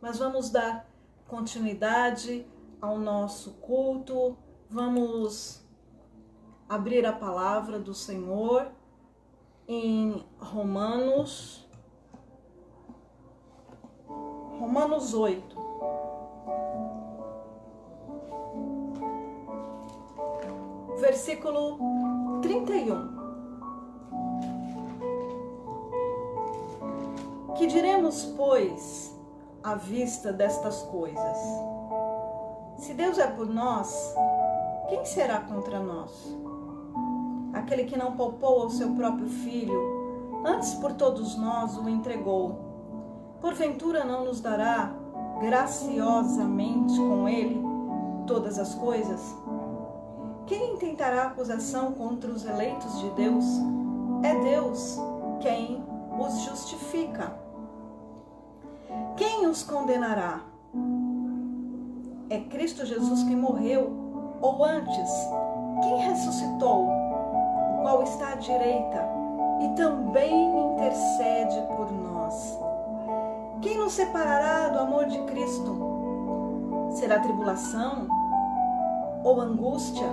mas vamos dar continuidade ao nosso culto, vamos abrir a palavra do Senhor em Romanos 8. Versículo 31. Que diremos, pois, à vista destas coisas? Se Deus é por nós, quem será contra nós? Aquele que não poupou ao seu próprio filho, antes por todos nós o entregou, porventura não nos dará graciosamente com ele todas as coisas? Quem intentará acusação contra os eleitos de Deus? É Deus quem os justifica. Quem os condenará? É Cristo Jesus que morreu, ou antes, quem ressuscitou, o qual está à direita e também intercede por nós. Quem nos separará do amor de Cristo? Será tribulação? Ou angústia?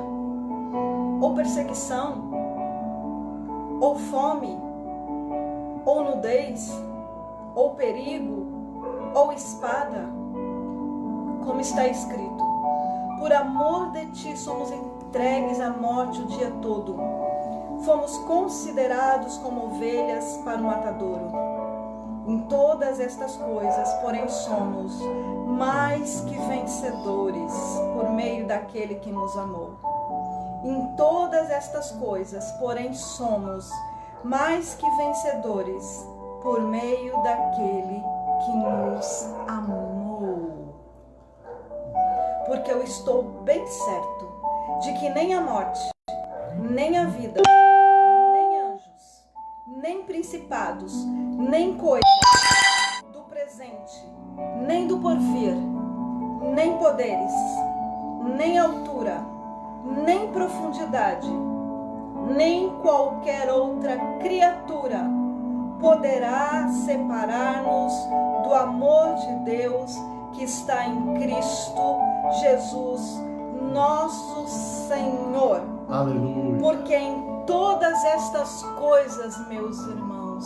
Ou perseguição? Ou fome? Ou nudez? Ou perigo? Ou espada? Como está escrito: por amor de ti somos entregues à morte o dia todo. Fomos considerados como ovelhas para o matadouro. Em todas estas coisas, porém, somos mais que vencedores por meio daquele que nos amou. Em todas estas coisas, porém, somos mais que vencedores por meio daquele que nos amou. Porque eu estou bem certo de que nem a morte, nem a vida, nem anjos, nem principados, nem coisas do presente, nem do porvir, nem poderes, nem altura, nem profundidade, nem qualquer outra criatura poderá separar-nos do amor de Deus que está em Cristo Jesus, nosso Senhor. Aleluia. Porque em todas estas coisas, meus irmãos,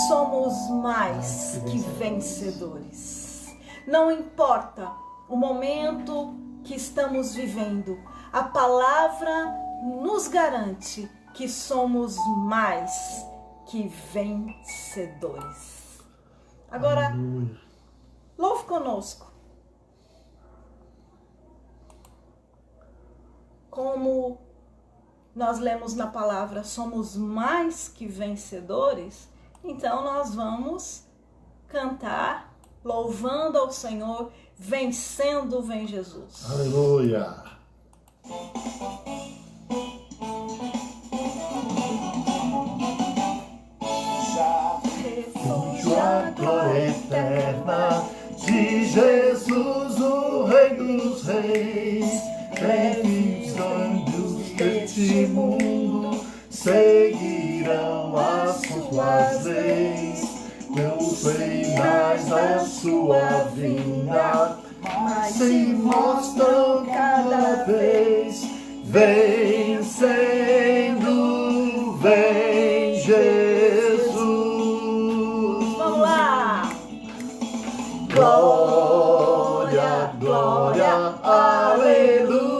somos mais que vencedores. Não importa o momento que estamos vivendo, a palavra nos garante que somos mais que vencedores. Agora, louve conosco. Como nós lemos na palavra, somos mais que vencedores, então nós vamos cantar louvando ao Senhor, vencendo vem Jesus. Aleluia. A glória eterna de Jesus, o Rei dos Reis. Reis anjos deste mundo seguirão as suas leis. Meus sinais da sua vinda se mostram cada vez. Vencendo, vem Jesus. Glória, glória, aleluia.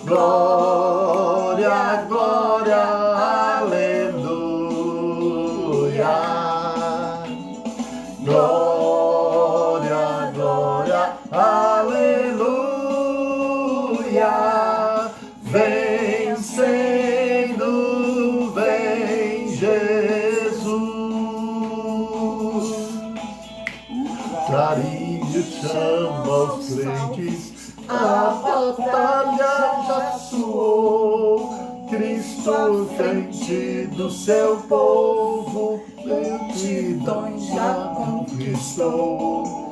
Glória, glória, aleluia. Glória, glória, aleluia. Vencendo, vem Jesus. Clarinho chama os crentes, a batalha já soou. Cristo frente do seu povo, multidões já conquistou.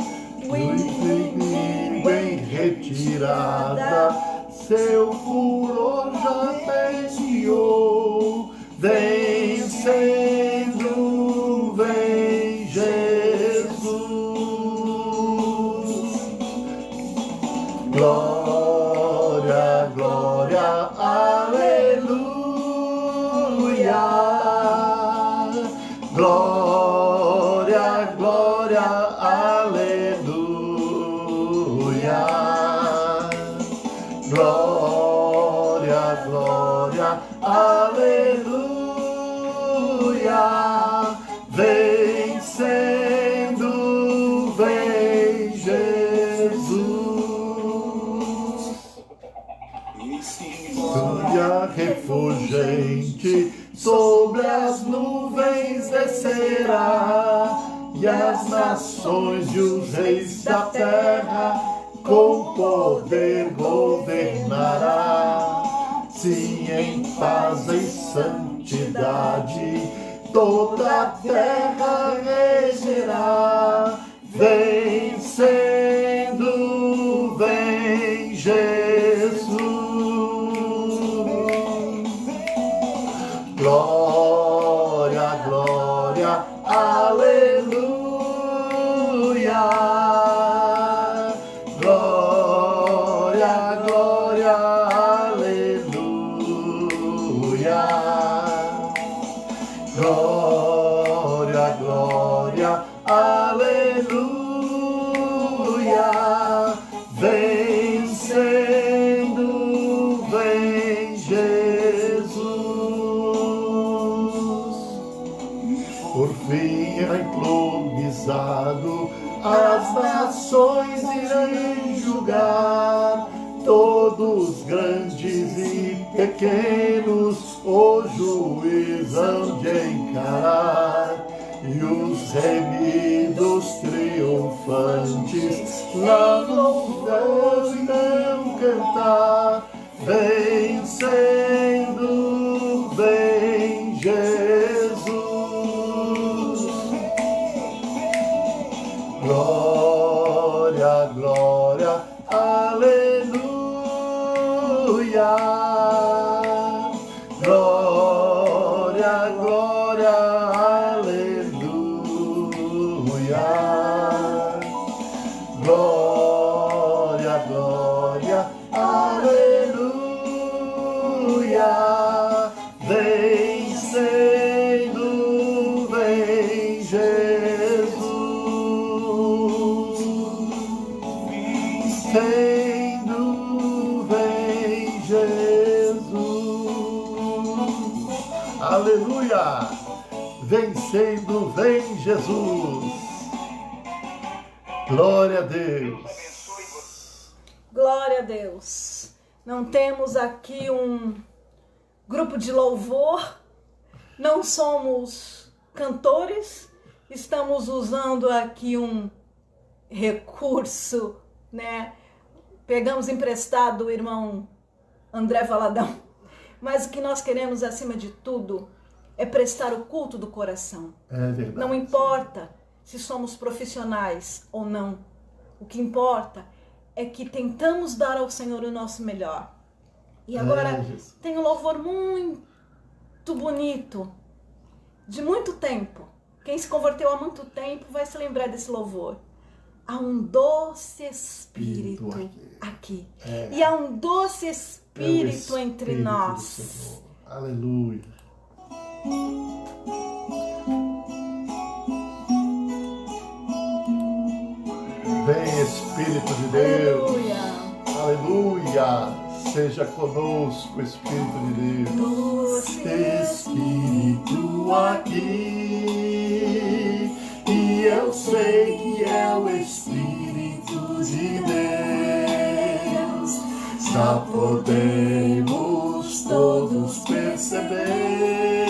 O inimigo em retirada, seu furor já desviou. Vencendo, vem Glória, glória, aleluia. Glória, glória, aleluia. Glória, glória, aleluia. Vencendo, vem Jesus. Glória refulgente sobre as nuvens descerá, e as nações e os reis da terra com poder governará. Sim, em paz e santidade toda a terra regerá. Vencendo, vem Jesus. Glória, glória, aleluia. Glória, glória, aleluia. Glória, glória, aleluia. Vencendo, vem Jesus. Por fim, entronizado, as nações irão julgar, todos grandes e pequenos o juiz hão de encarar, e os remidos triunfantes lá no céu irão cantar. Vencendo, vem Jesus. Glória, glória, aleluia. Glória, glória, aleluia. Glória, glória, aleluia. Vencendo, vem Jesus. Vencendo, vem Jesus. Aleluia! Vencendo, vem Jesus. Glória a Deus. Glória a Deus. Não temos aqui um grupo de louvor, não somos cantores, estamos usando aqui um recurso, né? Pegamos emprestado do irmão André Valadão, mas o que nós queremos acima de tudo é prestar o culto do coração. É verdade. Não importa se somos profissionais ou não, o que importa é que tentamos dar ao Senhor o nosso melhor. E agora tem um louvor muito bonito, de muito tempo. Quem se converteu há muito tempo vai se lembrar desse louvor. Há um doce Espírito aqui. E há um doce Espírito entre nós. Aleluia. Vem, Espírito de Deus. Aleluia. Aleluia. Seja conosco, Espírito de Deus. Doce Espírito aqui, e eu sei que é o Espírito de Deus. Já podemos todos perceber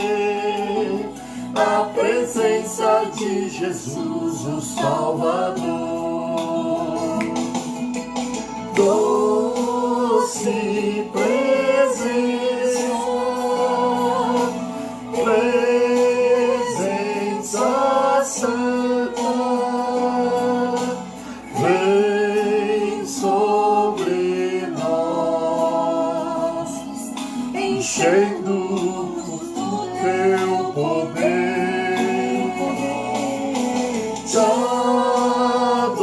a presença de Jesus, o Salvador. Doce presença santa, vem sobre nós, enchendo o teu poder. Te adoraremos,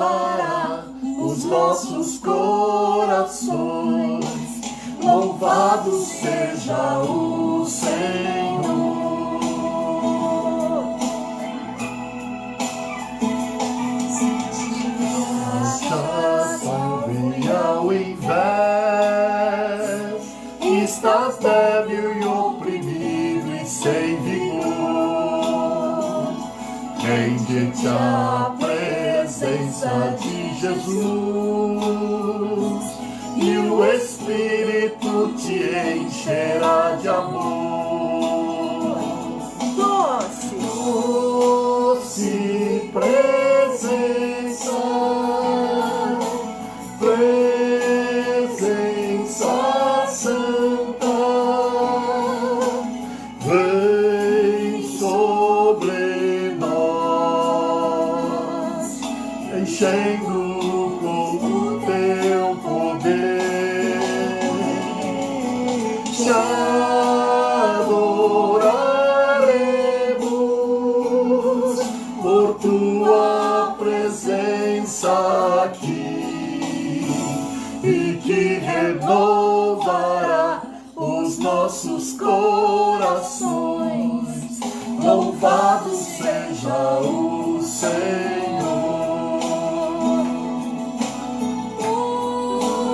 renovará os nossos corações. Louvado seja o Senhor. Salve ao invés, estás débil e oprimido e sem vigor. Rende-te à presença de Jesus e o Espírito te encherá de amor. Doce, Doce presença, presença santa, vem sobre nós, enchendo com o teu poder. Te adoraremos por tua presença aqui, e que renovará os nossos corações. Louvado seja o Senhor.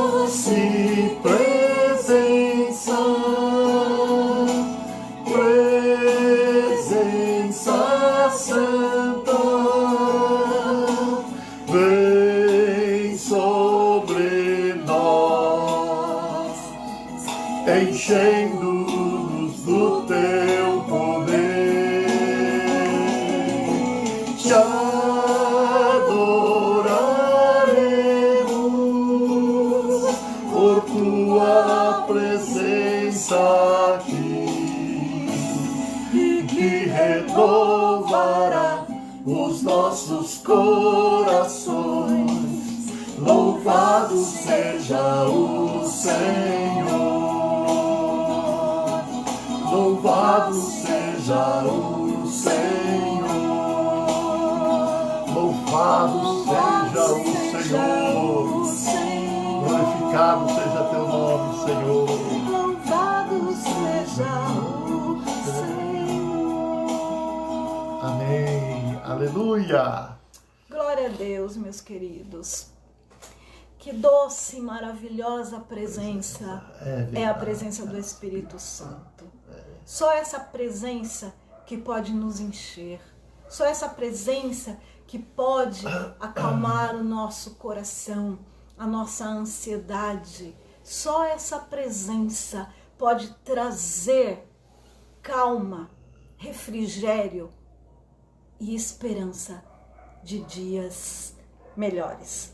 Doce presença, presença santa, vem sobre nós, enchendo-nos do teu poder. Te adoraremos por tua presença aqui, e que renovará os nossos corações. Louvado seja o Senhor. Louvado seja o Senhor. Louvado seja o Senhor. Glorificado seja teu nome, Senhor. louvado seja o Senhor. Amém. Aleluia. Glória a Deus, meus queridos. Que doce e maravilhosa presença é a presença do Espírito Santo. Só essa presença que pode nos encher. Só essa presença que pode acalmar o nosso coração, a nossa ansiedade. Só essa presença pode trazer calma, refrigério e esperança de dias melhores.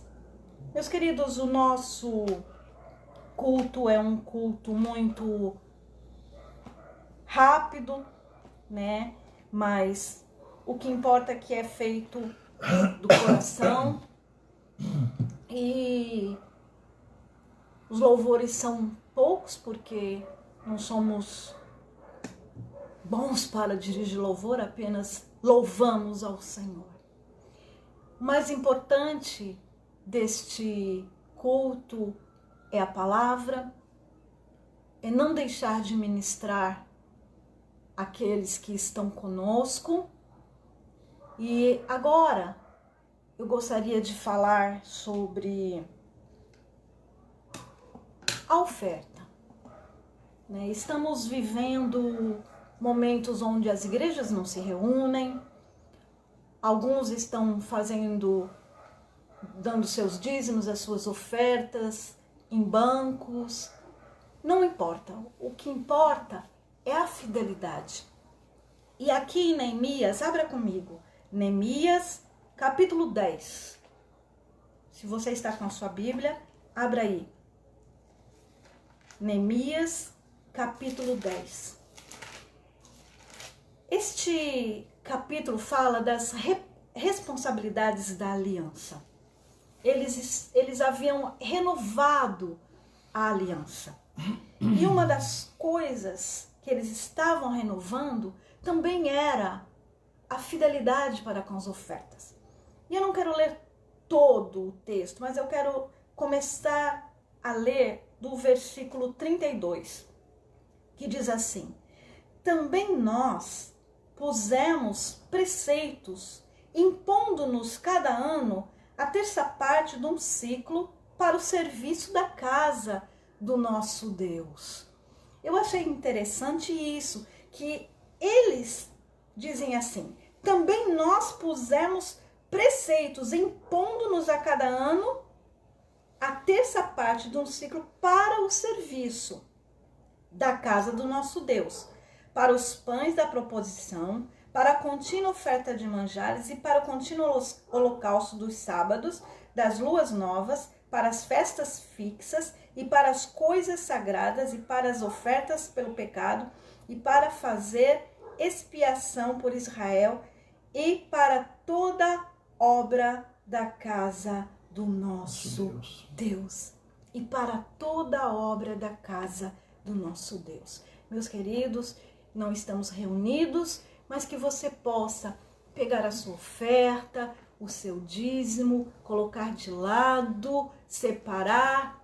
Meus queridos, o nosso culto é um culto muito rápido, né? Mas o que importa é que é feito do coração, e os louvores são poucos porque não somos bons para dirigir louvor, apenas louvamos ao Senhor. O mais importante deste culto é a palavra, é não deixar de ministrar aqueles que estão conosco. E agora eu gostaria de falar sobre a oferta, né? Estamos vivendo momentos onde as igrejas não se reúnem, alguns estão dando seus dízimos, as suas ofertas em bancos. Não importa, o que importa é a fidelidade. E aqui em Neemias, abra comigo, Neemias capítulo 10. Se você está com a sua Bíblia, abra aí. Neemias capítulo 10. Este capítulo fala das responsabilidades da aliança. Eles haviam renovado a aliança. E uma das coisas que eles estavam renovando também era a fidelidade para com as ofertas. E eu não quero ler todo o texto, mas eu quero começar a ler do versículo 32, que diz assim: também nós pusemos preceitos, impondo-nos cada ano a terça parte de um ciclo para o serviço da casa do nosso Deus. Eu achei interessante isso, que eles dizem assim: também nós pusemos preceitos, impondo-nos a cada ano a terça parte de um ciclo para o serviço da casa do nosso Deus, para os pães da proposição, para a contínua oferta de manjares e para o contínuo holocausto dos sábados, das luas novas, para as festas fixas e para as coisas sagradas e para as ofertas pelo pecado e para fazer expiação por Israel e para toda obra da casa do nosso Deus. E para toda obra da casa do nosso Deus. Meus queridos, não estamos reunidos, mas que você possa pegar a sua oferta, o seu dízimo, colocar de lado, separar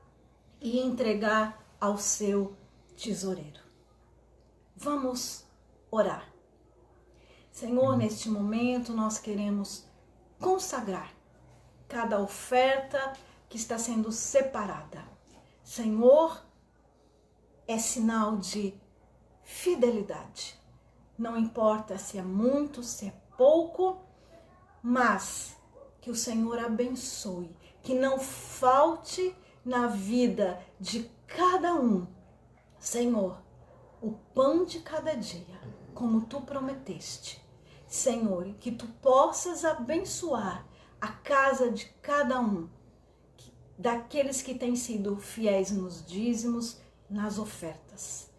e entregar ao seu tesoureiro. Vamos orar. Senhor, neste momento nós queremos consagrar cada oferta que está sendo separada. Senhor, é sinal de fidelidade. Não importa se é muito, se é pouco, mas que o Senhor abençoe, que não falte na vida de cada um, Senhor, o pão de cada dia, como tu prometeste. Senhor, que tu possas abençoar a casa de cada um, daqueles que têm sido fiéis nos dízimos, nas ofertas.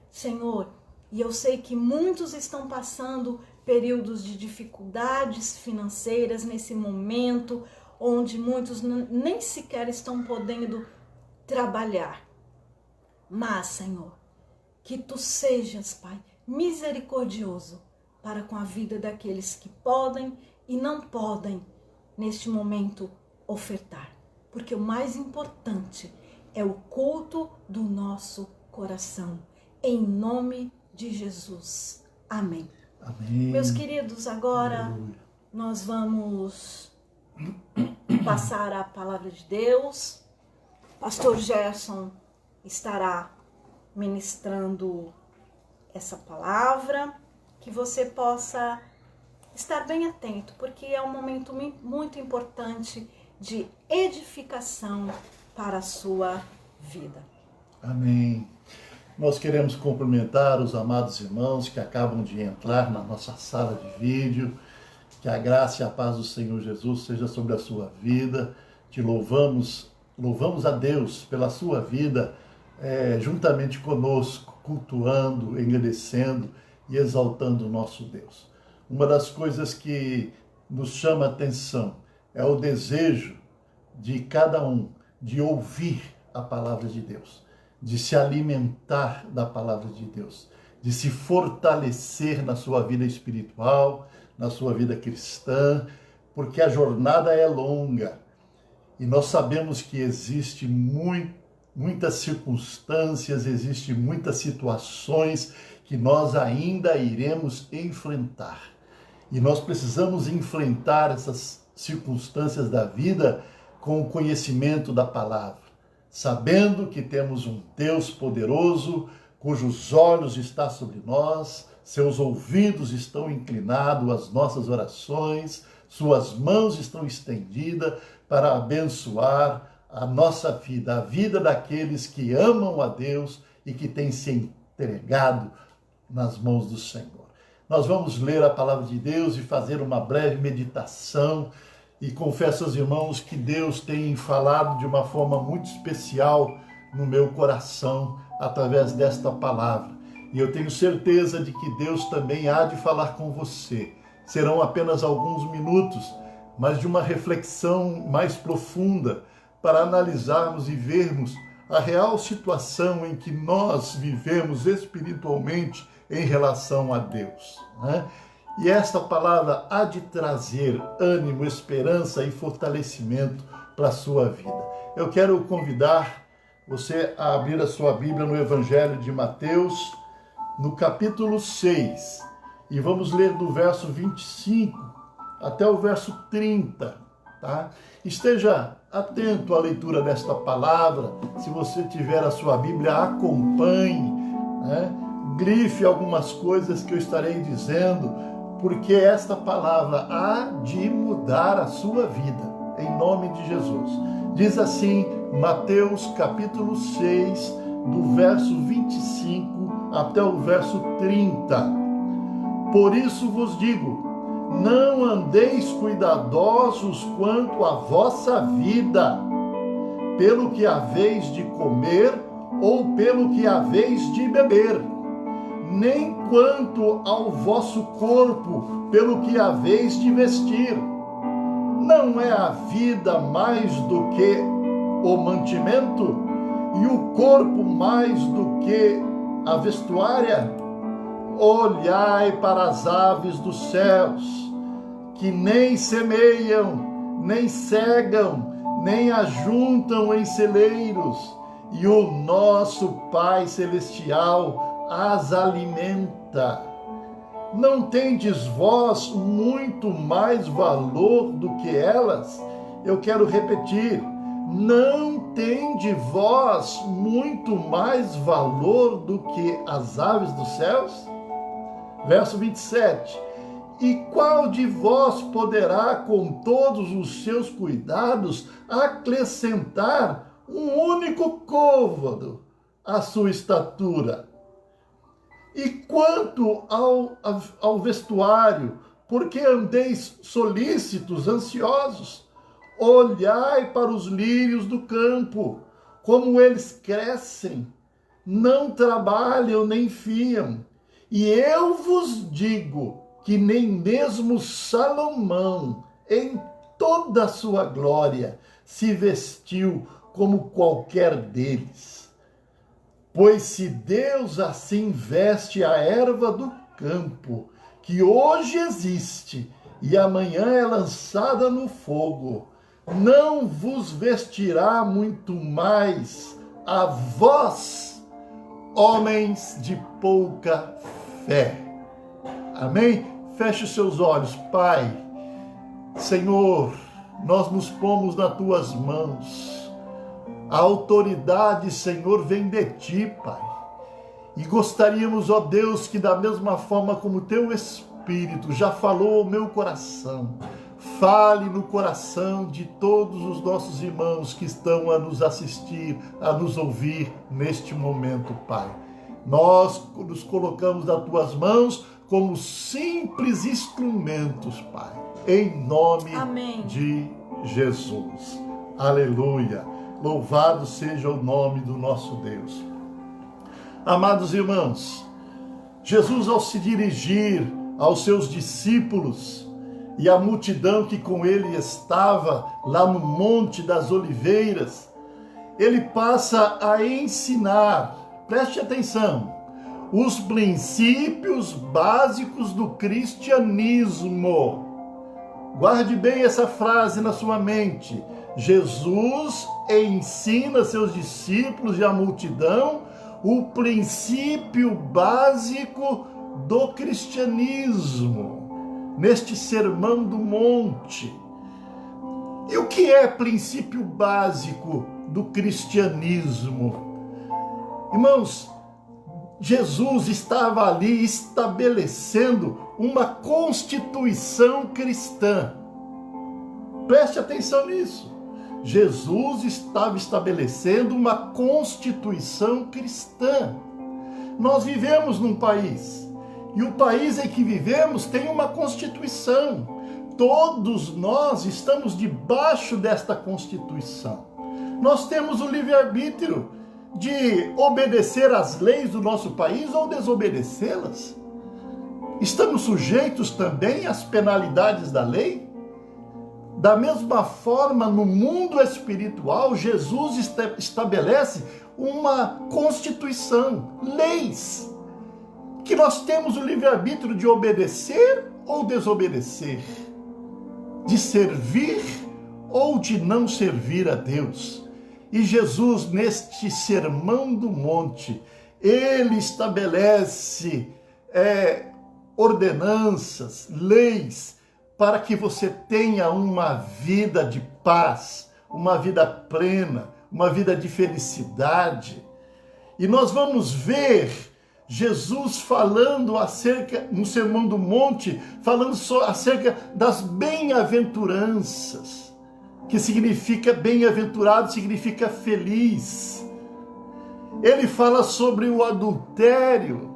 Senhor, e eu sei que muitos estão passando períodos de dificuldades financeiras nesse momento, onde muitos nem sequer estão podendo trabalhar. Mas, Senhor, que tu sejas, Pai, misericordioso para com a vida daqueles que podem e não podem, neste momento, ofertar. Porque o mais importante é o culto do nosso coração. Em nome de Jesus. Amém. Amém. Meus queridos, agora nós vamos passar a palavra de Deus. Pastor Gerson estará ministrando essa palavra, que você possa estar bem atento, porque é um momento muito importante de edificação para a sua vida. Amém. Nós queremos cumprimentar os amados irmãos que acabam de entrar na nossa sala de vídeo. Que a graça e a paz do Senhor Jesus seja sobre a sua vida. Te louvamos a Deus pela sua vida, juntamente conosco, cultuando, engrandecendo e exaltando o nosso Deus. Uma das coisas que nos chama a atenção é o desejo de cada um de ouvir a palavra de Deus, de se alimentar da palavra de Deus, de se fortalecer na sua vida espiritual, na sua vida cristã, porque a jornada é longa e nós sabemos que existe muitas circunstâncias, existe muitas situações que nós ainda iremos enfrentar. E nós precisamos enfrentar essas circunstâncias da vida com o conhecimento da palavra, sabendo que temos um Deus poderoso, cujos olhos estão sobre nós, seus ouvidos estão inclinados às nossas orações, suas mãos estão estendidas para abençoar a nossa vida, a vida daqueles que amam a Deus e que têm se entregado nas mãos do Senhor. Nós vamos ler a palavra de Deus e fazer uma breve meditação. E confesso aos irmãos que Deus tem falado de uma forma muito especial no meu coração através desta palavra. E eu tenho certeza de que Deus também há de falar com você. Serão apenas alguns minutos, mas de uma reflexão mais profunda para analisarmos e vermos a real situação em que nós vivemos espiritualmente em relação a Deus, né? E esta palavra há de trazer ânimo, esperança e fortalecimento para a sua vida. Eu quero convidar você a abrir a sua Bíblia no Evangelho de Mateus, no capítulo 6. E vamos ler do verso 25 até o verso 30. Tá? Esteja atento à leitura desta palavra. Se você tiver a sua Bíblia, acompanhe, né? Grife algumas coisas que eu estarei dizendo, porque esta palavra há de mudar a sua vida, em nome de Jesus. Diz assim, Mateus capítulo 6, do verso 25 até o verso 30. Por isso vos digo, não andeis cuidadosos quanto à vossa vida, pelo que haveis de comer ou pelo que haveis de beber, nem quanto ao vosso corpo, pelo que haveis de vestir. Não é a vida mais do que o mantimento, e o corpo mais do que a vestuária? Olhai para as aves dos céus, que nem semeiam, nem cegam, nem ajuntam em celeiros, e o nosso Pai Celestial as alimenta. Não tendes vós muito mais valor do que elas? Eu quero repetir, não tende vós muito mais valor do que as aves dos céus? Verso 27. E qual de vós poderá, com todos os seus cuidados, acrescentar um único côvado à sua estatura? E quanto ao vestuário, por que andeis solícitos, ansiosos? Olhai para os lírios do campo, como eles crescem, não trabalham nem fiam. E eu vos digo que nem mesmo Salomão, em toda a sua glória, se vestiu como qualquer deles. Pois se Deus assim veste a erva do campo, que hoje existe e amanhã é lançada no fogo, não vos vestirá muito mais a vós, homens de pouca fé. Amém? Feche os seus olhos, Pai. Senhor, nós nos pomos nas tuas mãos. A autoridade, Senhor, vem de ti, Pai. E gostaríamos, ó Deus, que da mesma forma como teu Espírito já falou ao meu coração, fale no coração de todos os nossos irmãos que estão a nos assistir, a nos ouvir neste momento, Pai. Nós nos colocamos nas tuas mãos como simples instrumentos, Pai, em nome Amém. de Jesus. Aleluia. Louvado seja o nome do nosso Deus. Amados irmãos, Jesus, ao se dirigir aos seus discípulos e à multidão que com ele estava lá no Monte das Oliveiras, ele passa a ensinar, preste atenção, os princípios básicos do cristianismo. Guarde bem essa frase na sua mente. Jesus ensina seus discípulos e a multidão o princípio básico do cristianismo, neste Sermão do Monte. E o que é princípio básico do cristianismo? Irmãos, Jesus estava ali estabelecendo uma constituição cristã. Preste atenção nisso. Jesus estava estabelecendo uma constituição cristã. Nós vivemos num país, e o país em que vivemos tem uma constituição. Todos nós estamos debaixo desta constituição. Nós temos o livre-arbítrio de obedecer às leis do nosso país ou desobedecê-las. Estamos sujeitos também às penalidades da lei. Da mesma forma, no mundo espiritual, Jesus estabelece uma constituição, leis, que nós temos o livre-arbítrio de obedecer ou desobedecer, de servir ou de não servir a Deus. E Jesus, neste Sermão do Monte, ele estabelece ordenanças, leis, para que você tenha uma vida de paz, uma vida plena, uma vida de felicidade. E nós vamos ver Jesus falando no Sermão do Monte, falando acerca das bem-aventuranças, que significa bem-aventurado, significa feliz. Ele fala sobre o adultério,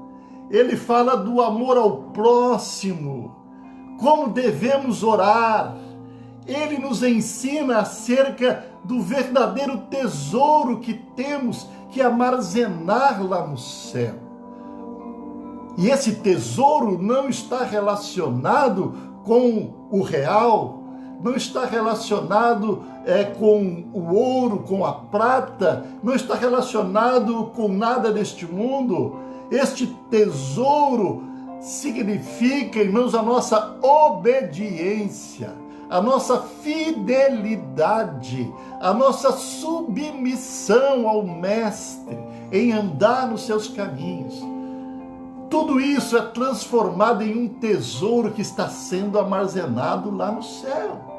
ele fala do amor ao próximo, como devemos orar. Ele nos ensina acerca do verdadeiro tesouro que temos que armazenar lá no céu. E esse tesouro não está relacionado com o real, não está relacionado com o ouro, com a prata, não está relacionado com nada deste mundo. Este tesouro significa, irmãos, a nossa obediência, a nossa fidelidade, a nossa submissão ao Mestre em andar nos seus caminhos. Tudo isso é transformado em um tesouro que está sendo armazenado lá no céu.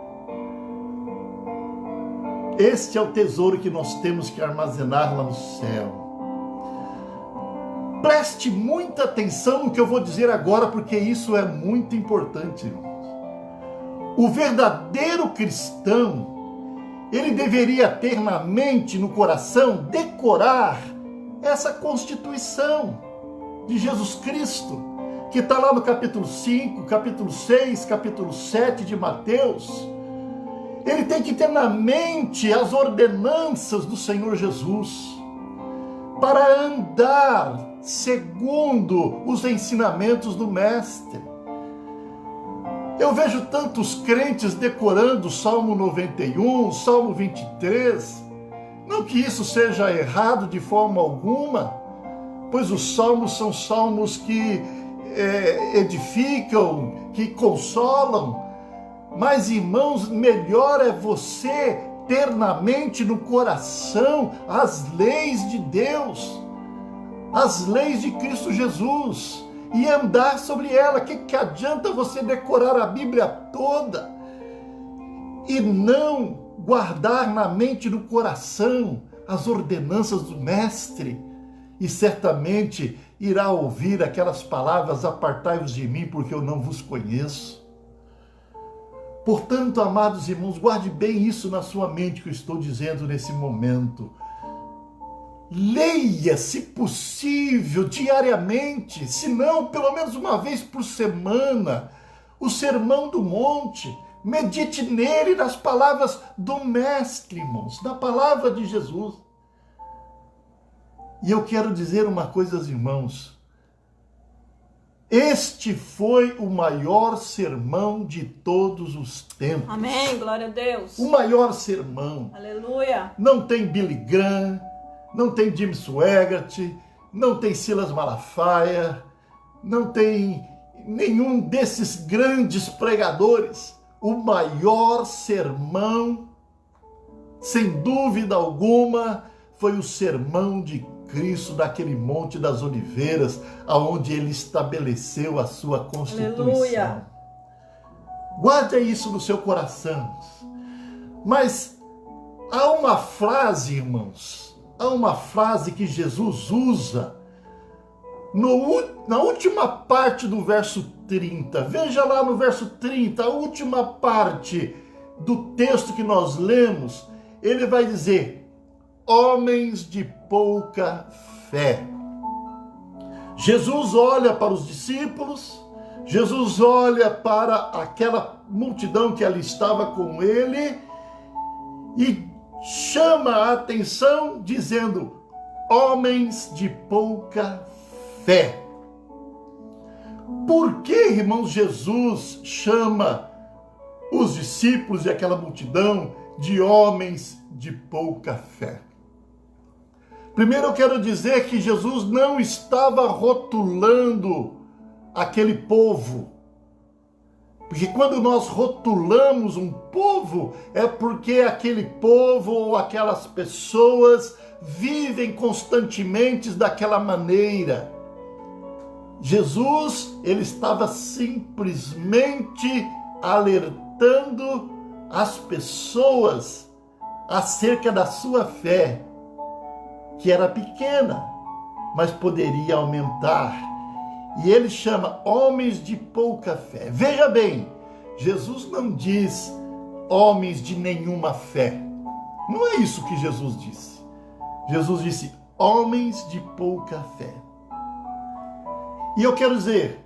Este é o tesouro que nós temos que armazenar lá no céu. Preste muita atenção no que eu vou dizer agora, porque isso é muito importante, irmãos. O verdadeiro cristão, ele deveria ter na mente, no coração, decorar essa Constituição de Jesus Cristo, que está lá no capítulo 5, capítulo 6, capítulo 7 de Mateus. Ele tem que ter na mente as ordenanças do Senhor Jesus, para andar segundo os ensinamentos do Mestre. Eu vejo tantos crentes decorando o Salmo 91, Salmo 23. Não que isso seja errado de forma alguma, pois os salmos são salmos que edificam, que consolam. Mas, irmãos, melhor é você ter na mente, no coração, as leis de Deus, as leis de Cristo Jesus, e andar sobre ela. Que adianta você decorar a Bíblia toda e não guardar na mente e no coração as ordenanças do Mestre? E certamente irá ouvir aquelas palavras: apartai-vos de mim, porque eu não vos conheço. Portanto, amados irmãos, guarde bem isso na sua mente que eu estou dizendo nesse momento. Leia, se possível, diariamente, se não, pelo menos uma vez por semana, o Sermão do Monte. Medite nele, nas palavras do Mestre, irmãos, na palavra de Jesus. E eu quero dizer uma coisa aos irmãos. Este foi o maior sermão de todos os tempos. Amém, glória a Deus. O maior sermão. Aleluia. Não tem Billy Graham, não tem Jim Swaggart, não tem Silas Malafaia, não tem nenhum desses grandes pregadores. O maior sermão, sem dúvida alguma, foi o sermão de Cristo, daquele Monte das Oliveiras, aonde ele estabeleceu a sua Constituição. Aleluia. Guarde isso no seu coração. Mas há uma frase, irmãos, há uma frase que Jesus usa na última parte do verso 30. Veja lá no verso 30, a última parte do texto que nós lemos. Ele vai dizer: homens de pouca fé. Jesus olha para os discípulos, Jesus olha para aquela multidão que ali estava com ele e chama a atenção dizendo: homens de pouca fé. Por que, irmãos, Jesus chama os discípulos e aquela multidão de homens de pouca fé? Primeiro eu quero dizer que Jesus não estava rotulando aquele povo. Porque quando nós rotulamos um povo, é porque aquele povo ou aquelas pessoas vivem constantemente daquela maneira. Jesus, ele estava simplesmente alertando as pessoas acerca da sua fé, que era pequena, mas poderia aumentar. E ele chama homens de pouca fé. Veja bem, Jesus não diz homens de nenhuma fé. Não é isso que Jesus disse. Jesus disse homens de pouca fé. E eu quero dizer,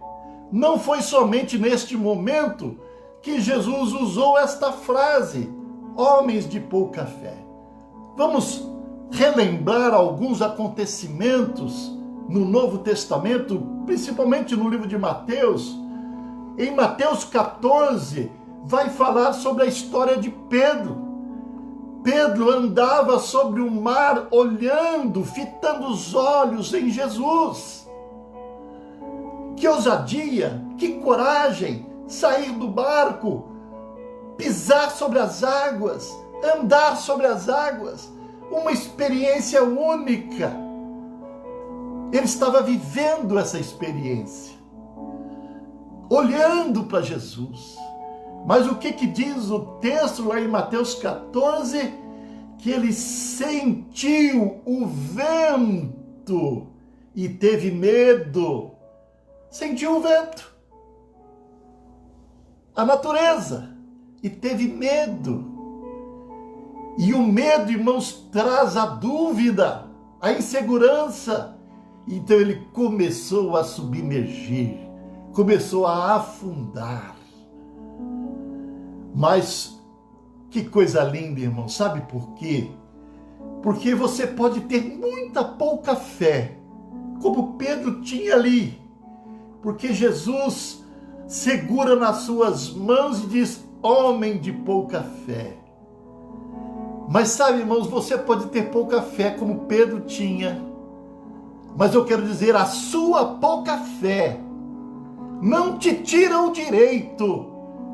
não foi somente neste momento que Jesus usou esta frase, homens de pouca fé. Vamos relembrar alguns acontecimentos no Novo Testamento, principalmente no livro de Mateus. Em Mateus 14, vai falar sobre a história de Pedro. Pedro andava sobre o mar, olhando, fitando os olhos em Jesus. Que ousadia, que coragem, sair do barco, pisar sobre as águas, andar sobre as águas, uma experiência única. Ele estava vivendo essa experiência, olhando para Jesus. Mas o que diz o texto lá em Mateus 14? Que ele sentiu o vento e teve medo. Sentiu o vento, a natureza, e teve medo. E o medo, irmãos, traz a dúvida, a insegurança. Então ele começou a submergir, começou a afundar. Mas que coisa linda, irmão, sabe por quê? Porque você pode ter muita pouca fé, como Pedro tinha ali, porque Jesus segura nas suas mãos e diz, homem de pouca fé. Mas sabe, irmãos, você pode ter pouca fé como Pedro tinha, mas eu quero dizer, a sua pouca fé não te tira o direito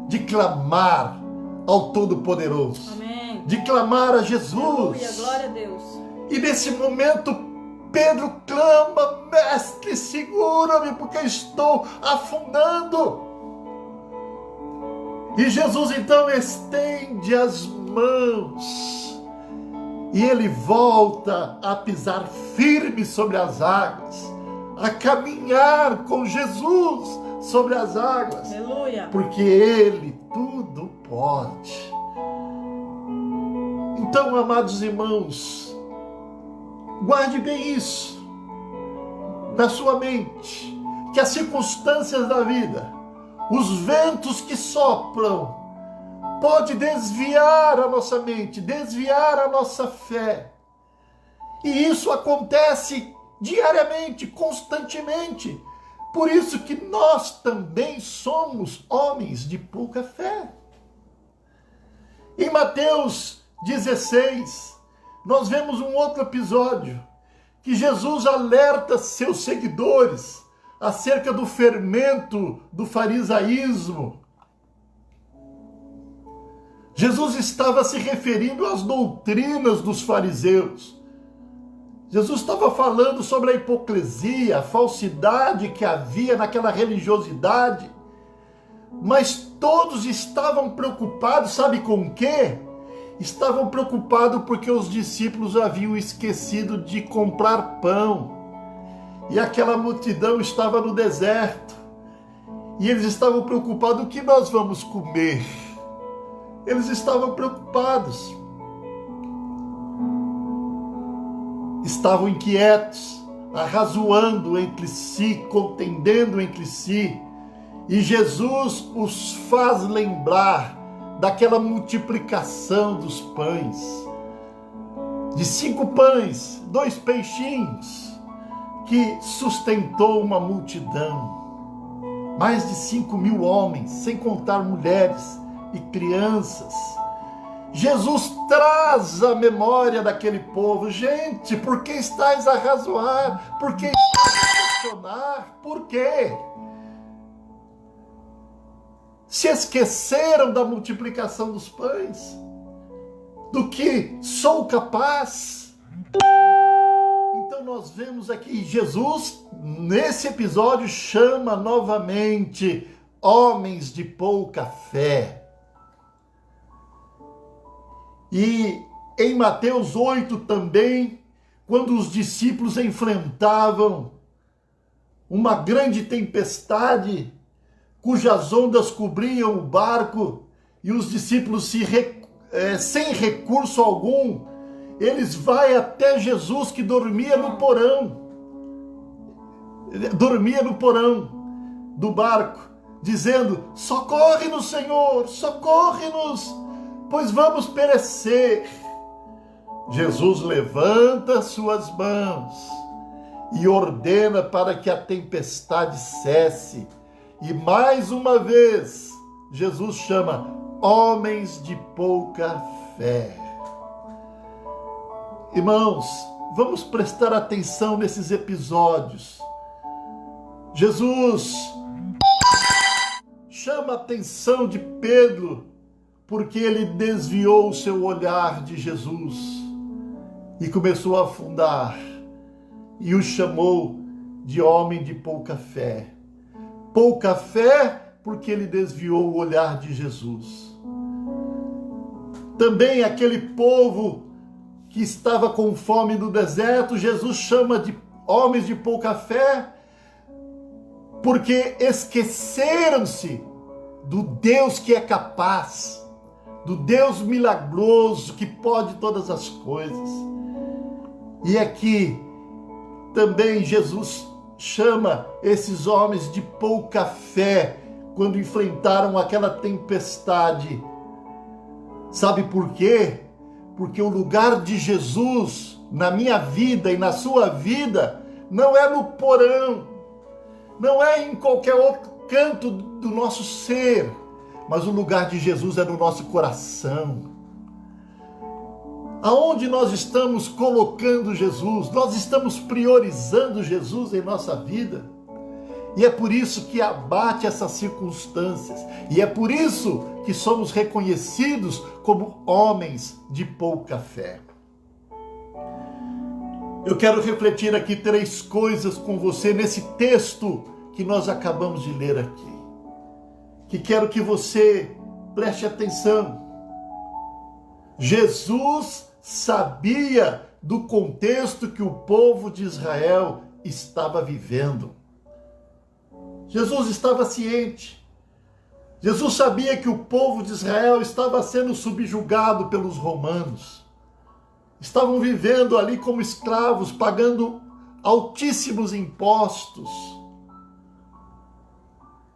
de clamar ao Todo-Poderoso. Amém. De clamar a Jesus. Aleluia, glória a Deus. E nesse momento, Pedro clama, mestre, segura-me, porque estou afundando. E Jesus então estende as mãos. E ele volta a pisar firme sobre as águas, a caminhar com Jesus sobre as águas. Aleluia. Porque ele tudo pode. Então, amados irmãos, guarde bem isso na sua mente, que as circunstâncias da vida, os ventos que sopram, pode desviar a nossa mente, desviar a nossa fé. E isso acontece diariamente, constantemente. Por isso que nós também somos homens de pouca fé. Em Mateus 16, nós vemos um outro episódio, que Jesus alerta seus seguidores acerca do fermento do farisaísmo. Jesus estava se referindo às doutrinas dos fariseus. Jesus estava falando sobre a hipocrisia, a falsidade que havia naquela religiosidade. Mas todos estavam preocupados, sabe com o quê? Estavam preocupados porque os discípulos haviam esquecido de comprar pão. E aquela multidão estava no deserto. E eles estavam preocupados, o que nós vamos comer? Eles estavam preocupados. Estavam inquietos, arrazoando entre si, contendendo entre si. E Jesus os faz lembrar daquela multiplicação dos pães. De 5 pães, 2 peixinhos, que sustentou uma multidão. Mais de 5.000 homens, sem contar mulheres e crianças. Jesus traz a memória daquele povo. Gente, por que estáis a razoar? Por que estáis a questionar? Por quê? Se esqueceram da multiplicação dos pães, do que sou capaz. Então nós vemos aqui Jesus, nesse episódio, chama novamente homens de pouca fé. E em Mateus 8 também, quando os discípulos enfrentavam uma grande tempestade, cujas ondas cobriam o barco, e os discípulos sem recurso algum, eles vão até Jesus, que dormia no porão do barco, dizendo: socorre-nos, Senhor, socorre-nos, pois vamos perecer. Jesus levanta suas mãos e ordena para que a tempestade cesse. E mais uma vez, Jesus chama homens de pouca fé. Irmãos, vamos prestar atenção nesses episódios. Jesus chama a atenção de Pedro porque ele desviou o seu olhar de Jesus e começou a afundar, e o chamou de homem de pouca fé. Pouca fé porque ele desviou o olhar de Jesus. Também aquele povo que estava com fome no deserto, Jesus chama de homens de pouca fé porque esqueceram-se do Deus que é capaz, do Deus milagroso que pode todas as coisas. E aqui também Jesus chama esses homens de pouca fé quando enfrentaram aquela tempestade. Sabe por quê? Porque o lugar de Jesus na minha vida e na sua vida não é no porão, não é em qualquer outro canto do nosso ser, mas o lugar de Jesus é no nosso coração. Aonde nós estamos colocando Jesus? Nós estamos priorizando Jesus em nossa vida. E é por isso que abate essas circunstâncias. E é por isso que somos reconhecidos como homens de pouca fé. Eu quero refletir aqui 3 coisas com você nesse texto que nós acabamos de ler aqui, que quero que você preste atenção. Jesus sabia do contexto que o povo de Israel estava vivendo. Jesus estava ciente. Jesus sabia que o povo de Israel estava sendo subjugado pelos romanos. Estavam vivendo ali como escravos, pagando altíssimos impostos.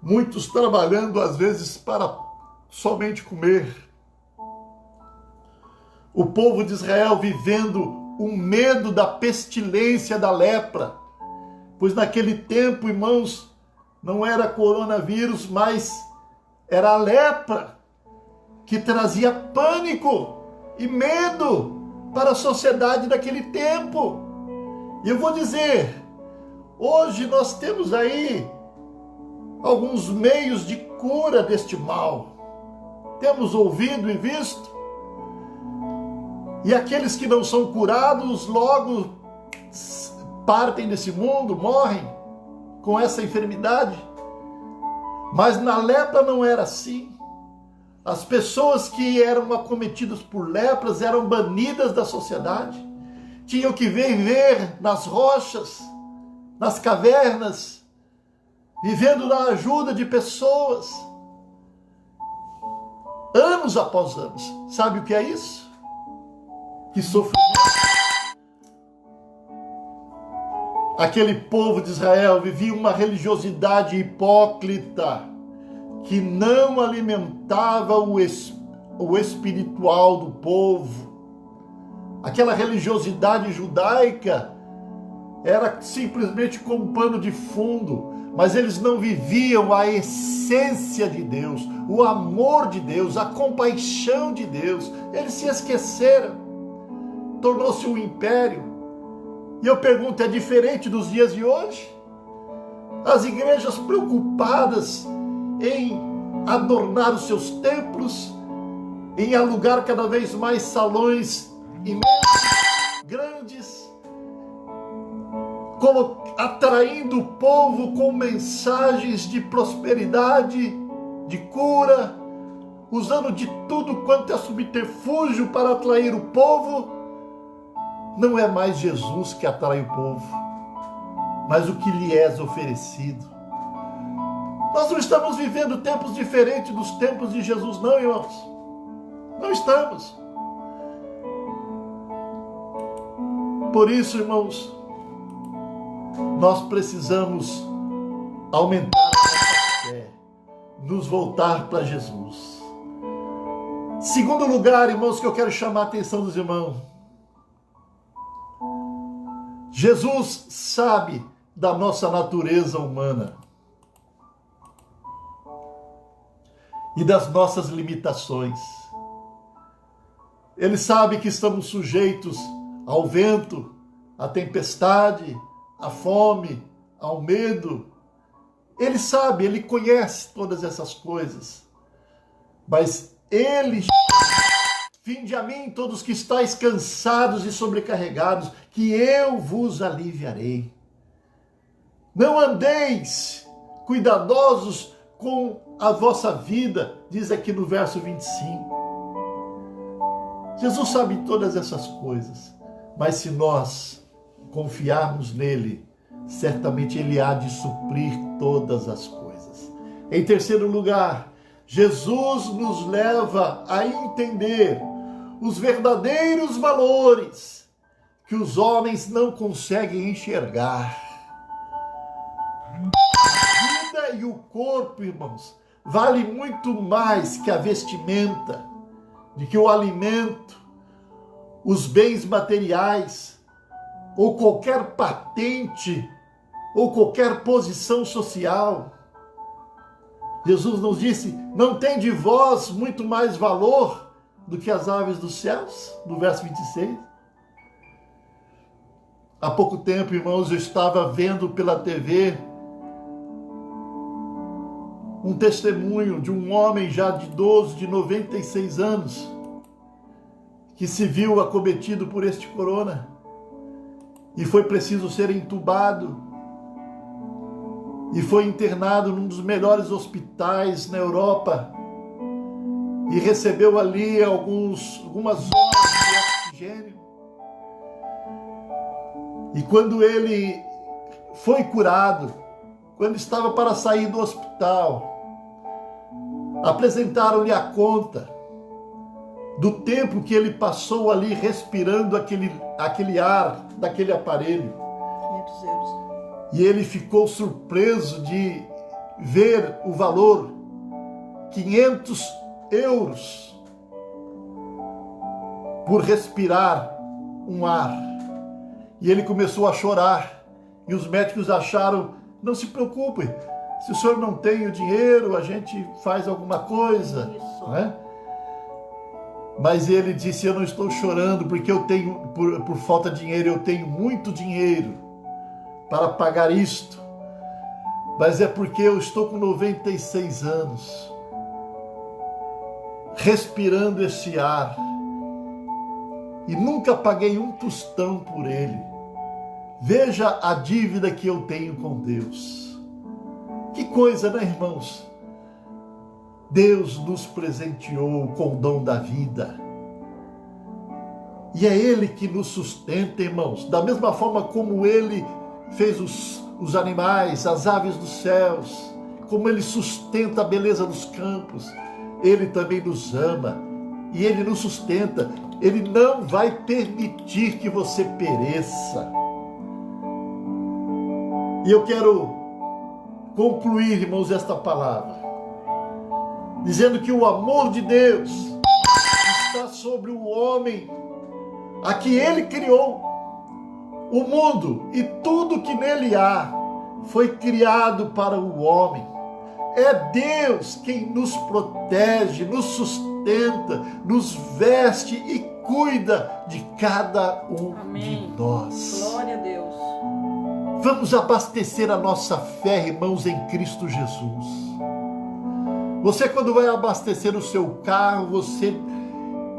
Muitos trabalhando, às vezes, para somente comer. O povo de Israel vivendo o medo da pestilência da lepra. Pois naquele tempo, irmãos, não era coronavírus, mas era a lepra que trazia pânico e medo para a sociedade daquele tempo. E eu vou dizer, hoje nós temos aí alguns meios de cura deste mal. Temos ouvido e visto. E aqueles que não são curados logo partem desse mundo, morrem com essa enfermidade. Mas na lepra não era assim. As pessoas que eram acometidas por lepras eram banidas da sociedade. Tinham que viver nas rochas, nas cavernas, vivendo na ajuda de pessoas. Anos após anos. Sabe o que é isso? Que sofrimento. Aquele povo de Israel vivia uma religiosidade hipócrita que não alimentava o espiritual do povo. Aquela religiosidade judaica era simplesmente como um pano de fundo, mas eles não viviam a essência de Deus, o amor de Deus, a compaixão de Deus. Eles se esqueceram. Tornou-se um império. E eu pergunto, é diferente dos dias de hoje? As igrejas preocupadas em adornar os seus templos, em alugar cada vez mais salões imensos, grandes, atraindo o povo com mensagens de prosperidade, de cura, usando de tudo quanto é subterfúgio para atrair o povo. Não é mais Jesus que atrai o povo, mas o que lhe é oferecido. Nós não estamos vivendo tempos diferentes dos tempos de Jesus, não, irmãos. Não estamos. Por isso, irmãos, nós precisamos aumentar a nossa fé, nos voltar para Jesus. Segundo lugar, irmãos, que eu quero chamar a atenção dos irmãos. Jesus sabe da nossa natureza humana e das nossas limitações. Ele sabe que estamos sujeitos ao vento, à tempestade, à fome, ao medo. Ele sabe, ele conhece todas essas coisas. Mas ele vinde a mim todos que estáis cansados e sobrecarregados, que eu vos aliviarei. Não andeis cuidadosos com a vossa vida, diz aqui no verso 25. Jesus sabe todas essas coisas, mas se nós confiarmos nele, certamente ele há de suprir todas as coisas. Em terceiro lugar, Jesus nos leva a entender os verdadeiros valores que os homens não conseguem enxergar. A vida e o corpo, irmãos, vale muito mais que a vestimenta, de que o alimento, os bens materiais, ou qualquer patente, ou qualquer posição social. Jesus nos disse, não tem de vós muito mais valor do que as aves dos céus? No verso 26. Há pouco tempo, irmãos, eu estava vendo pela TV um testemunho de um homem já de idoso, de 96 anos, que se viu acometido por este corona e foi preciso ser entubado e foi internado num dos melhores hospitais na Europa e recebeu ali algumas horas de oxigênio. E quando ele foi curado, quando estava para sair do hospital, apresentaram-lhe a conta do tempo que ele passou ali respirando aquele ar daquele aparelho. 500 euros. E ele ficou surpreso de ver o valor, 500 euros, por respirar um ar. E ele começou a chorar. E os médicos acharam, não se preocupe, se o senhor não tem o dinheiro, a gente faz alguma coisa. Isso. Né? Mas ele disse, eu não estou chorando porque eu tenho, por falta de dinheiro, eu tenho muito dinheiro para pagar isto. Mas é porque eu estou com 96 anos, respirando esse ar, e nunca paguei um tostão por ele. Veja a dívida que eu tenho com Deus. Que coisa, né, irmãos? Deus nos presenteou com o dom da vida. E é Ele que nos sustenta, irmãos. Da mesma forma como Ele fez os animais, as aves dos céus, como Ele sustenta a beleza dos campos, Ele também nos ama e Ele nos sustenta. Ele não vai permitir que você pereça. E eu quero concluir, irmãos, esta palavra, dizendo que o amor de Deus está sobre o homem, a que Ele criou. O mundo e tudo que nele há foi criado para o homem. É Deus quem nos protege, nos sustenta, nos veste e cuida de cada um Amém. de nós. Glória a Deus. Vamos abastecer a nossa fé, irmãos, em Cristo Jesus. Você, quando vai abastecer o seu carro, você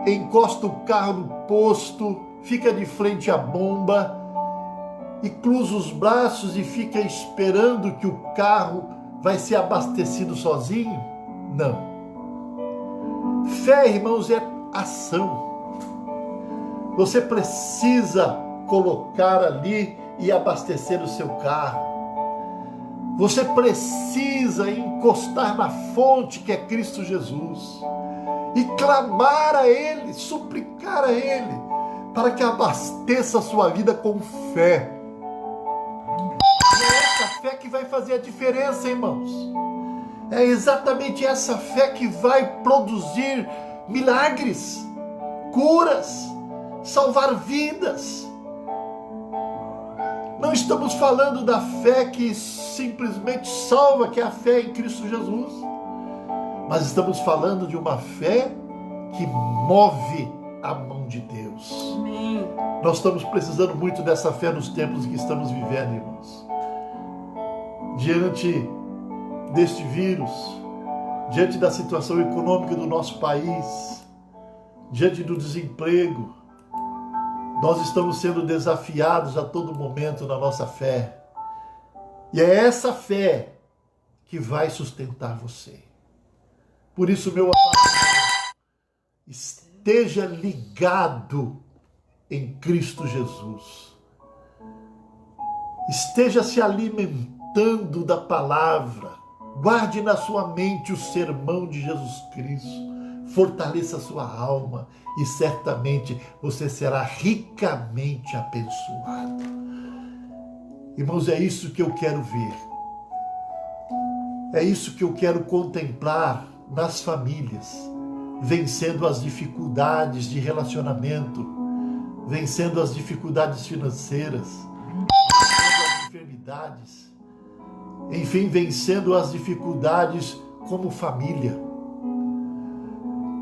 encosta o carro no posto, fica de frente à bomba e cruza os braços e fica esperando que o carro vai ser abastecido sozinho? Não. Fé, irmãos, é ação. Você precisa colocar ali e abastecer o seu carro. Você precisa encostar na fonte que é Cristo Jesus e clamar a Ele, suplicar a Ele, para que abasteça a sua vida com fé. É essa fé que vai fazer a diferença, irmãos. É exatamente essa fé que vai produzir milagres, curas, salvar vidas. Não estamos falando da fé que simplesmente salva, que é a fé em Cristo Jesus. Mas estamos falando de uma fé que move a mão de Deus. Amém. Nós estamos precisando muito dessa fé nos tempos que estamos vivendo, irmãos. Diante deste vírus, diante da situação econômica do nosso país, diante do desemprego, nós estamos sendo desafiados a todo momento na nossa fé. E é essa fé que vai sustentar você. Por isso, meu amado, esteja ligado em Cristo Jesus. Esteja se alimentando da palavra. Guarde na sua mente o sermão de Jesus Cristo. Fortaleça a sua alma e certamente você será ricamente abençoado. Irmãos, é isso que eu quero ver. É isso que eu quero contemplar nas famílias, vencendo as dificuldades de relacionamento, vencendo as dificuldades financeiras, vencendo as enfermidades, enfim, vencendo as dificuldades como família.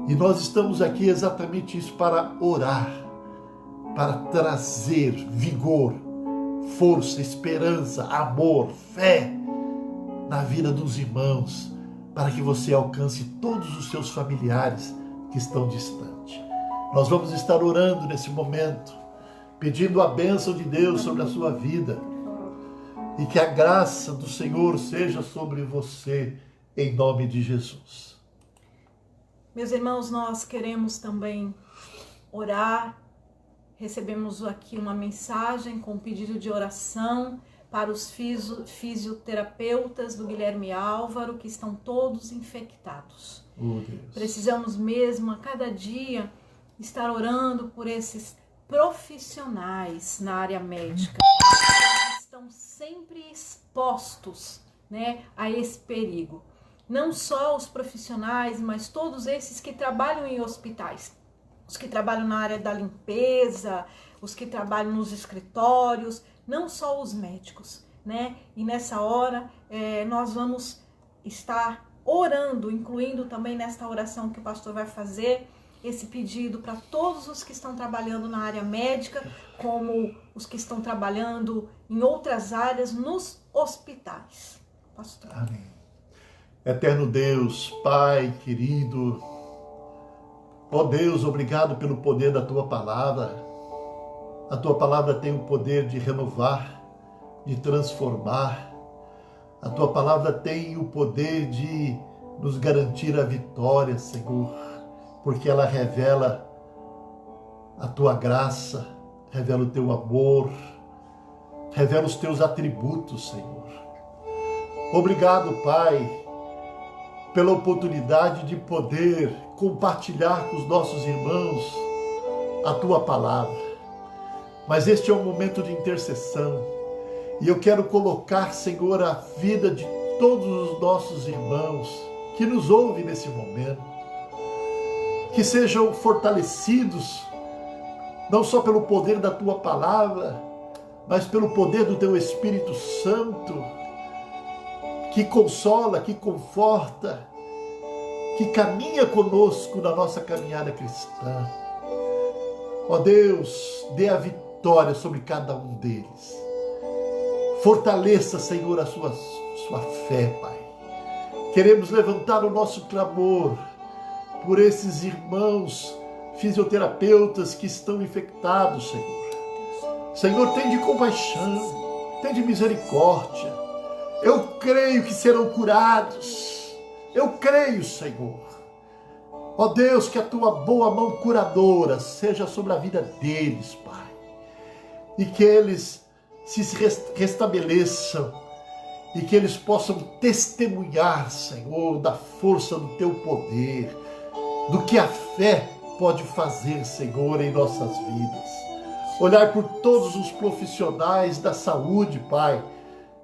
E nós estamos aqui exatamente isso, para orar, para trazer vigor, força, esperança, amor, fé na vida dos irmãos, para que você alcance todos os seus familiares que estão distantes. Nós vamos estar orando nesse momento, pedindo a bênção de Deus sobre a sua vida e que a graça do Senhor seja sobre você, em nome de Jesus. Meus irmãos, nós queremos também orar. Recebemos aqui uma mensagem com pedido de oração para os fisioterapeutas do Guilherme Álvaro, que estão todos infectados. Oh, Deus. Precisamos mesmo a cada dia estar orando por esses profissionais na área médica. Eles estão sempre expostos, né, a esse perigo. Não só os profissionais, mas todos esses que trabalham em hospitais. Os que trabalham na área da limpeza, os que trabalham nos escritórios, não só os médicos, né? E nessa hora nós vamos estar orando, incluindo também nesta oração que o pastor vai fazer, esse pedido para todos os que estão trabalhando na área médica, como os que estão trabalhando em outras áreas nos hospitais. Pastor. Amém. Eterno Deus, Pai querido, ó Deus, obrigado pelo poder da Tua palavra. A Tua palavra tem o poder de renovar, de transformar. A Tua palavra tem o poder de nos garantir a vitória, Senhor, porque ela revela a Tua graça, revela o Teu amor, revela os Teus atributos, Senhor. Obrigado, Pai, pela oportunidade de poder compartilhar com os nossos irmãos a Tua palavra. Mas este é um momento de intercessão e eu quero colocar, Senhor, a vida de todos os nossos irmãos que nos ouvem nesse momento, que sejam fortalecidos não só pelo poder da Tua palavra, mas pelo poder do Teu Espírito Santo, que consola, que conforta, que caminha conosco na nossa caminhada cristã. Ó Deus, dê a vitória sobre cada um deles. Fortaleça, Senhor, a sua fé, Pai. Queremos levantar o nosso clamor por esses irmãos fisioterapeutas que estão infectados, Senhor. Senhor, tem de compaixão, tem de misericórdia. Eu creio que serão curados. Eu creio, Senhor. Ó Deus, que a tua boa mão curadora seja sobre a vida deles, Pai. E que eles se restabeleçam e que eles possam testemunhar, Senhor, da força do teu poder, do que a fé pode fazer, Senhor, em nossas vidas. Olhar por todos os profissionais da saúde, Pai,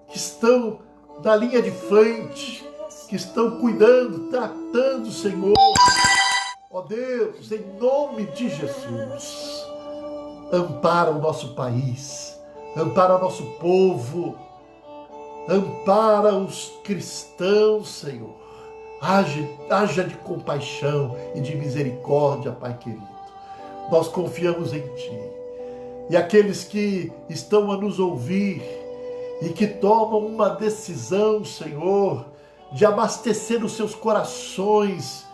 que estão na linha de frente, que estão cuidando, tratando, Senhor. Ó Deus, em nome de Jesus, ampara o nosso país, ampara o nosso povo, ampara os cristãos, Senhor. Haja de compaixão e de misericórdia, Pai querido. Nós confiamos em Ti. E aqueles que estão a nos ouvir e que tomam uma decisão, Senhor, de abastecer os seus corações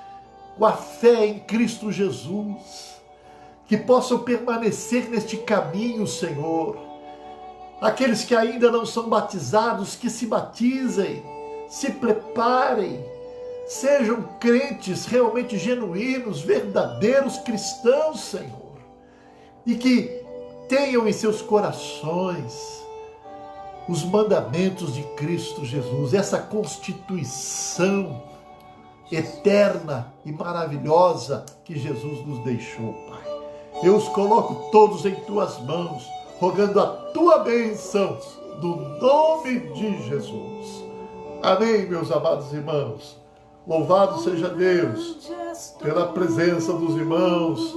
com a fé em Cristo Jesus, que possam permanecer neste caminho, Senhor. Aqueles que ainda não são batizados, que se batizem, se preparem, sejam crentes realmente genuínos, verdadeiros cristãos, Senhor, e que tenham em seus corações os mandamentos de Cristo Jesus, essa constituição eterna e maravilhosa que Jesus nos deixou, Pai. Eu os coloco todos em tuas mãos, rogando a tua bênção, no nome de Jesus. Amém, meus amados irmãos. Louvado seja Deus pela presença dos irmãos,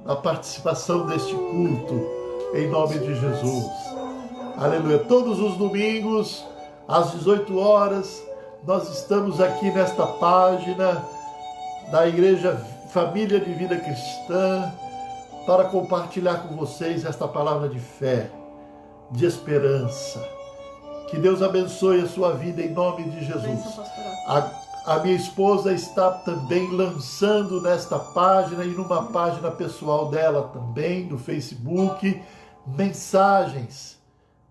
na participação deste culto, em nome de Jesus. Aleluia. Todos os domingos, às 18 horas, nós estamos aqui nesta página da Igreja Família de Vida Cristã para compartilhar com vocês esta palavra de fé, de esperança. Que Deus abençoe a sua vida em nome de Jesus. A minha esposa está também lançando nesta página e numa página pessoal dela também, no Facebook, mensagens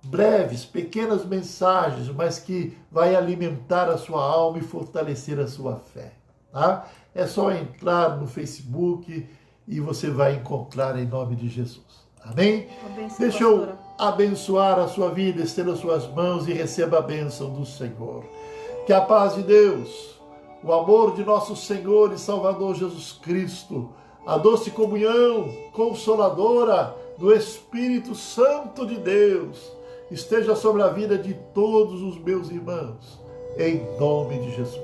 breves, pequenas mensagens, mas que vai alimentar a sua alma e fortalecer a sua fé. Tá? É só entrar no Facebook e você vai encontrar em nome de Jesus. Amém? Deixa eu abençoar a sua vida, estenda as suas mãos e receba a bênção do Senhor. Que a paz de Deus, o amor de nosso Senhor e Salvador Jesus Cristo, a doce comunhão consoladora do Espírito Santo de Deus, esteja sobre a vida de todos os meus irmãos, em nome de Jesus.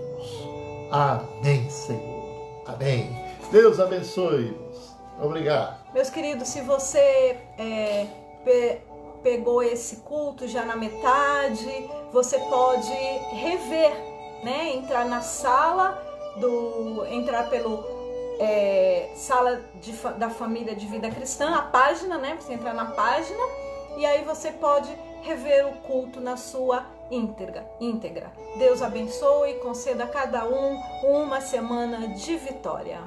Amém, Senhor. Amém. Deus abençoe-nos. Obrigado. Meus queridos, se você pegou esse culto já na metade, você pode rever, né? Entrar na sala, entrar pelo sala da Família de Vida Cristã, a página, né? Você entrar na página e aí você pode rever o culto na sua íntegra. Deus abençoe e conceda a cada um uma semana de vitória.